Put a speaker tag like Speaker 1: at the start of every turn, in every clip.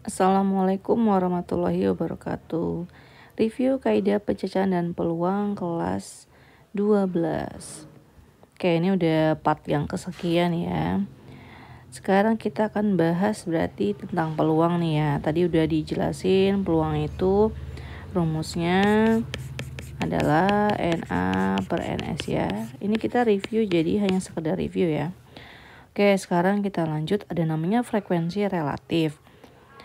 Speaker 1: Assalamualaikum warahmatullahi wabarakatuh. Review kaidah pecahan dan peluang kelas 12. Oke, ini udah part yang kesekian ya. Sekarang kita akan bahas berarti tentang peluang nih ya. Tadi udah dijelasin peluang itu rumusnya adalah NA per NS ya. Ini kita review jadi hanya sekedar review ya. Oke, sekarang kita lanjut, ada namanya frekuensi relatif.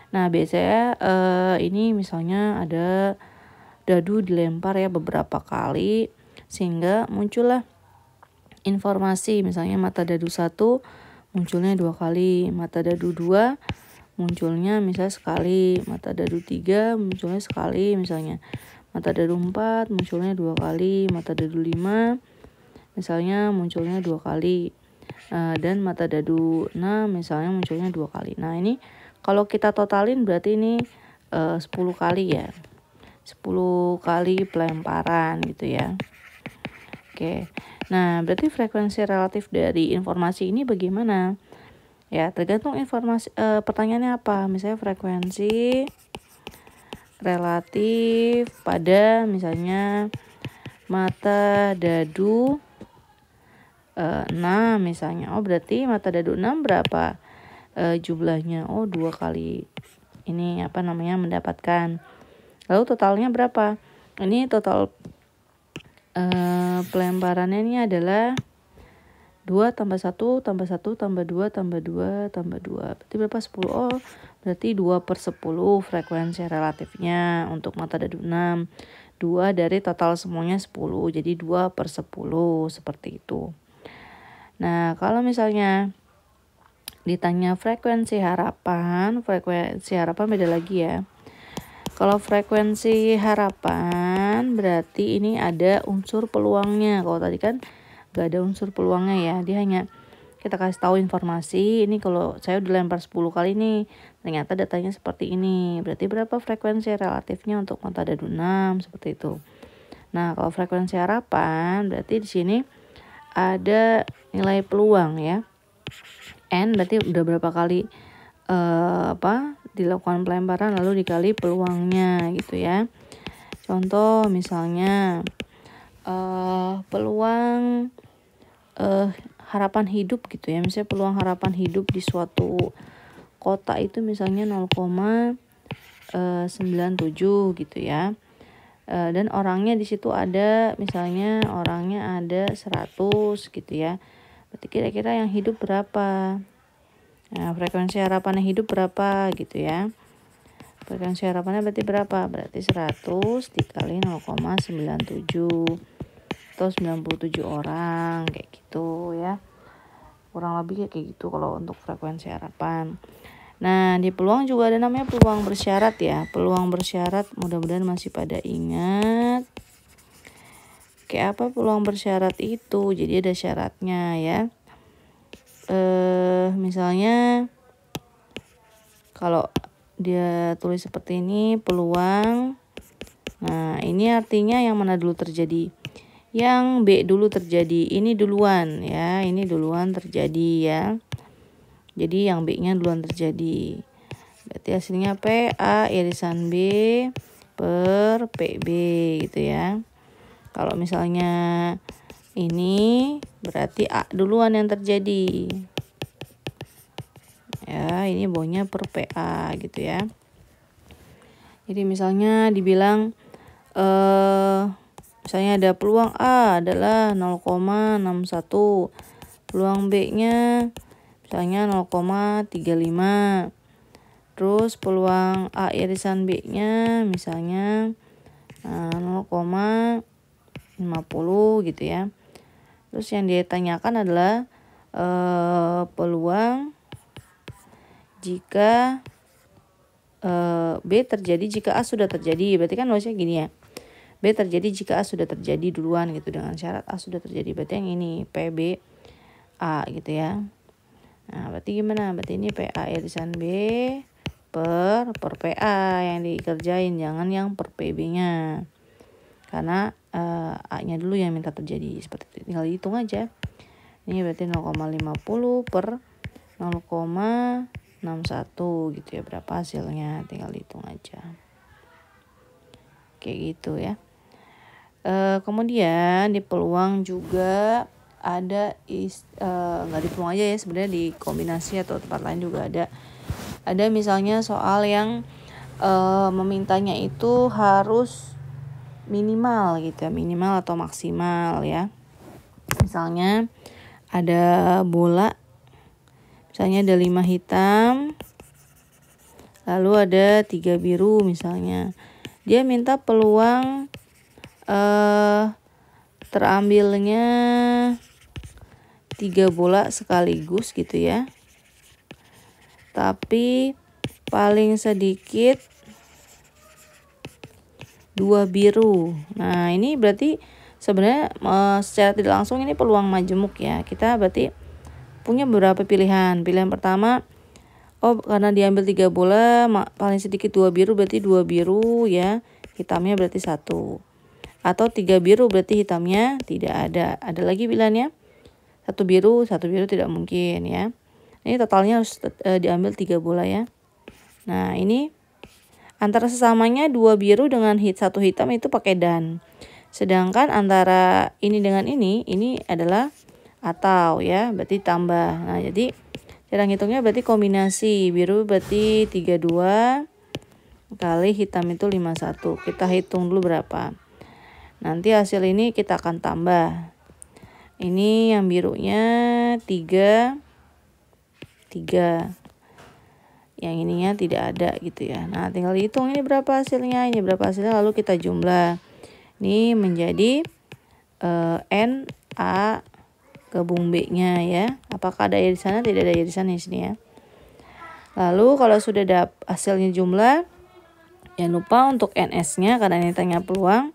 Speaker 1: Nah, biasanya ini misalnya ada dadu dilempar ya beberapa kali sehingga muncullah informasi, misalnya mata dadu 1 munculnya 2 kali, mata dadu 2 munculnya misalnya sekali, mata dadu 3 munculnya sekali misalnya, mata dadu 4 munculnya 2 kali, mata dadu 5 misalnya munculnya 2 kali, dan mata dadu 6 misalnya munculnya 2 kali. Nah, ini kalau kita totalin berarti ini 10 kali ya. 10 kali pelemparan gitu ya. Oke. Nah, berarti frekuensi relatif dari informasi ini bagaimana? Ya, tergantung informasi pertanyaannya apa. Misalnya frekuensi relatif pada misalnya mata dadu 6 misalnya. Oh, berarti mata dadu 6 berapa jumlahnya? Oh, 2 kali ini mendapatkan. Lalu totalnya berapa? Ini total pelemparannya ini adalah 2 tambah 1 tambah 1 tambah 2 tambah 2 tambah 2. Berarti berapa? 10. Oh, berarti 2/10 frekuensi relatifnya untuk mata dadu 6. 2 dari total semuanya 10. Jadi 2/10 seperti itu. Nah, kalau misalnya ditanya frekuensi harapan beda lagi ya. Kalau frekuensi harapan berarti ini ada unsur peluangnya. Kalau tadi kan gak ada unsur peluangnya ya. Dia hanya kita kasih tahu informasi, ini kalau saya udah lempar 10 kali nih, ternyata datanya seperti ini. Berarti berapa frekuensi relatifnya untuk mata dadu 6 seperti itu. Nah, kalau frekuensi harapan berarti di sini ada nilai peluang ya. N berarti udah berapa kali dilakukan pelemparan lalu dikali peluangnya gitu ya. Contoh misalnya peluang harapan hidup gitu ya. Misalnya peluang harapan hidup di suatu kota itu misalnya 0,97 gitu ya. Dan orangnya di situ ada misalnya orangnya ada 100 gitu ya. Berarti kira-kira yang hidup berapa? Nah, frekuensi harapannya hidup berapa gitu ya. Frekuensi harapannya berarti berapa? Berarti 100 dikali 0,97 atau 97 orang kayak gitu ya. Kurang lebih kayak gitu kalau untuk frekuensi harapan. Nah, di peluang juga ada namanya peluang bersyarat ya. Peluang bersyarat mudah-mudahan masih pada ingat. Kayak apa peluang bersyarat itu? Jadi ada syaratnya ya. Misalnya kalau dia tulis seperti ini peluang. Nah, ini artinya yang mana dulu terjadi? Yang B dulu terjadi. Ini duluan ya, ini duluan terjadi ya. Jadi yang B-nya duluan terjadi. Berarti hasilnya PA irisan B per PB gitu ya. Kalau misalnya ini berarti A duluan yang terjadi. Ya, ini bawahnya per PA gitu ya. Jadi misalnya dibilang misalnya ada peluang A adalah 0,61. Peluang B-nya misalnya 0,35. Terus peluang A irisan B-nya misalnya 0,50 gitu ya. Terus yang ditanyakan adalah peluang jika B terjadi jika A sudah terjadi. Berarti kan nulisnya gini ya. B terjadi jika A sudah terjadi duluan gitu, dengan syarat A sudah terjadi. Berarti yang ini PB A gitu ya. Nah, berarti gimana? Berarti ini PA irisan B per PA yang dikerjain, jangan yang per PB-nya. Karena A-nya dulu yang minta terjadi. Seperti itu, tinggal hitung aja. Ini berarti 0,50 per 0,65 61 gitu ya. Berapa hasilnya? Tinggal hitung aja. Kayak gitu ya. Kemudian di peluang juga ada nggak di peluang aja ya, sebenarnya di kombinasi atau tempat lain juga ada misalnya soal yang memintanya itu harus minimal gitu ya, minimal atau maksimal ya. Misalnya ada bola, misalnya ada 5 hitam, lalu ada 3 biru misalnya. Dia minta peluang terambilnya 3 bola sekaligus gitu ya. Tapi paling sedikit 2 biru. Nah, ini berarti sebenarnya secara tidak langsung ini peluang majemuk ya. Kita berarti punya beberapa pilihan. Pilihan pertama, karena diambil 3 bola, paling sedikit 2 biru berarti 2 biru ya. Hitamnya berarti 1. Atau 3 biru berarti hitamnya tidak ada. Ada lagi pilihannya? 1 biru tidak mungkin ya. Ini totalnya harus diambil 3 bola ya. Nah, ini antara sesamanya 2 biru dengan 1 hitam itu pakai dan. Sedangkan antara ini dengan ini adalah atau ya, berarti tambah. Nah, jadi cara ngitungnya berarti kombinasi. Biru berarti 32 kali hitam itu 51. Kita hitung dulu berapa. Nanti hasil ini kita akan tambah. Ini yang birunya 3. Yang ininya tidak ada gitu ya. Nah, tinggal dihitung ini berapa hasilnya, lalu kita jumlah. Ini menjadi N A gabung B-nya ya. Apakah ada di sana? Tidak ada di sana di sini ya. Lalu kalau sudah hasilnya jumlah, jangan lupa untuk NS-nya karena ini tanya peluang.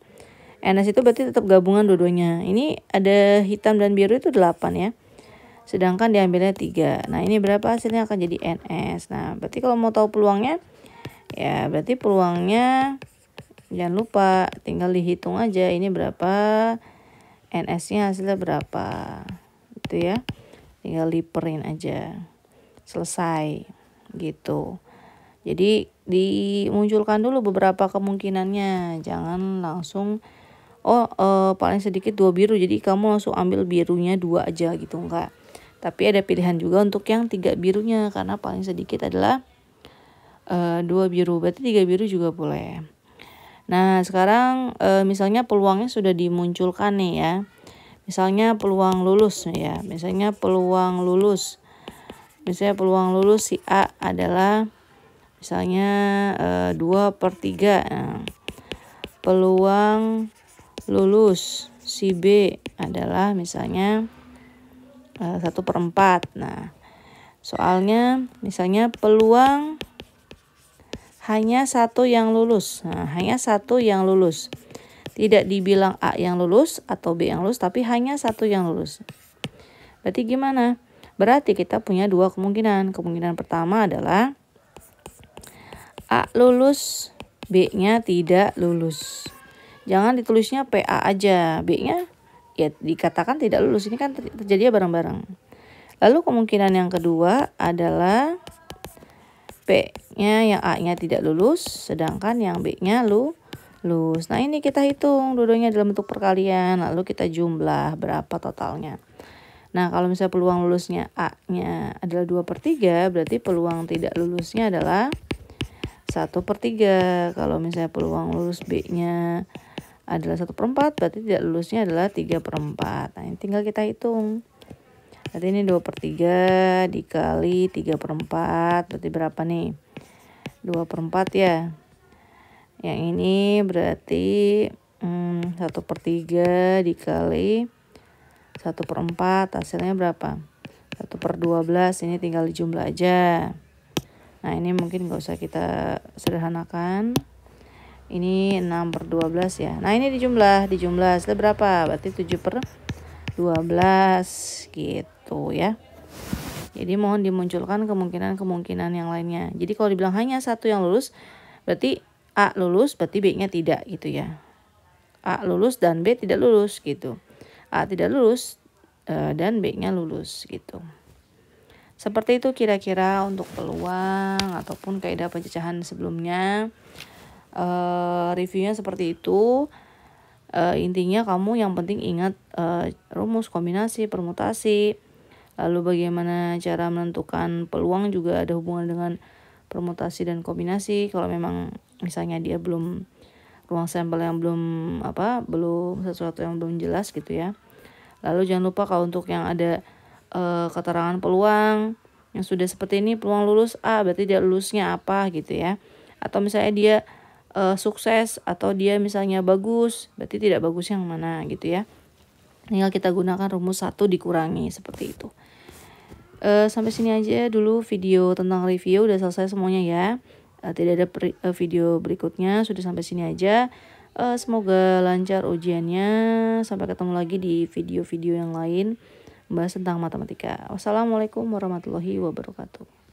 Speaker 1: NS itu berarti tetap gabungan dua-duanya. Ini ada hitam dan biru itu 8 ya. Sedangkan diambilnya 3. Nah, ini berapa hasilnya akan jadi NS. Nah, berarti kalau mau tahu peluangnya, ya berarti peluangnya jangan lupa tinggal dihitung aja ini berapa, NS-nya hasilnya berapa. Gitu ya. Tinggal diperin aja. Selesai gitu. Jadi dimunculkan dulu beberapa kemungkinannya. Jangan langsung paling sedikit 2 biru, jadi kamu langsung ambil birunya 2 aja gitu, enggak. Tapi ada pilihan juga untuk yang 3 birunya karena paling sedikit adalah 2 biru, berarti 3 biru juga boleh. Nah, sekarang misalnya peluangnya sudah dimunculkan nih ya. Misalnya peluang lulus ya. Misalnya peluang lulus si A adalah misalnya 2/3. Nah, peluang lulus si B adalah misalnya 1/4. Nah, soalnya misalnya peluang hanya 1 yang lulus. Nah, hanya 1 yang lulus. Tidak dibilang A yang lulus atau B yang lulus, tapi hanya 1 yang lulus. Berarti gimana? Berarti kita punya 2 kemungkinan. Kemungkinan pertama adalah A lulus, B-nya tidak lulus. Jangan ditulisnya PA aja, B-nya ya dikatakan tidak lulus. Ini kan terjadi bareng-bareng. Lalu kemungkinan yang kedua adalah P-nya yang A-nya tidak lulus, sedangkan yang B-nya lulus. Nah, ini kita hitung dua-duanya dalam bentuk perkalian, lalu kita jumlah berapa totalnya. Nah, kalau misalnya peluang lulusnya A-nya adalah 2/3, berarti peluang tidak lulusnya adalah 1/3. Kalau misalnya peluang lulus B-nya adalah 1/4, berarti tidak lulusnya adalah 3/4. Nah, ini tinggal kita hitung. Berarti ini 2/3 dikali 3/4, berarti berapa nih? 2/4 ya. Yang ini berarti 1/3 dikali 1/4, hasilnya berapa? 1/12, ini tinggal dijumlah aja. Nah, ini mungkin gak usah kita sederhanakan. Ini 6/12 ya. Nah, ini dijumlah hasilnya berapa? Berarti 7/12 gitu ya. Jadi mohon dimunculkan kemungkinan-kemungkinan yang lainnya. Jadi kalau dibilang hanya 1 yang lulus, berarti A lulus, berarti B-nya tidak gitu ya. A lulus dan B tidak lulus gitu. A tidak lulus dan B-nya lulus gitu. Seperti itu kira-kira untuk peluang ataupun kaidah pencecahan sebelumnya. Reviewnya seperti itu. Intinya kamu yang penting ingat rumus, kombinasi, permutasi. Lalu bagaimana cara menentukan peluang juga ada hubungan dengan permutasi dan kombinasi. Kalau memang misalnya dia belum, ruang sampel yang belum sesuatu yang belum jelas gitu ya. Lalu jangan lupa kalau untuk yang ada keterangan peluang yang sudah seperti ini, peluang lulus A, berarti dia lulusnya apa gitu ya. Atau misalnya dia sukses atau dia misalnya bagus, berarti tidak bagus yang mana gitu ya. Tinggal kita gunakan rumus 1 dikurangi seperti itu. Sampai sini aja dulu video tentang review, udah selesai semuanya ya. Tidak ada video berikutnya, sudah sampai sini aja. Semoga lancar ujiannya. Sampai ketemu lagi di video-video yang lain membahas tentang matematika. Wassalamualaikum warahmatullahi wabarakatuh.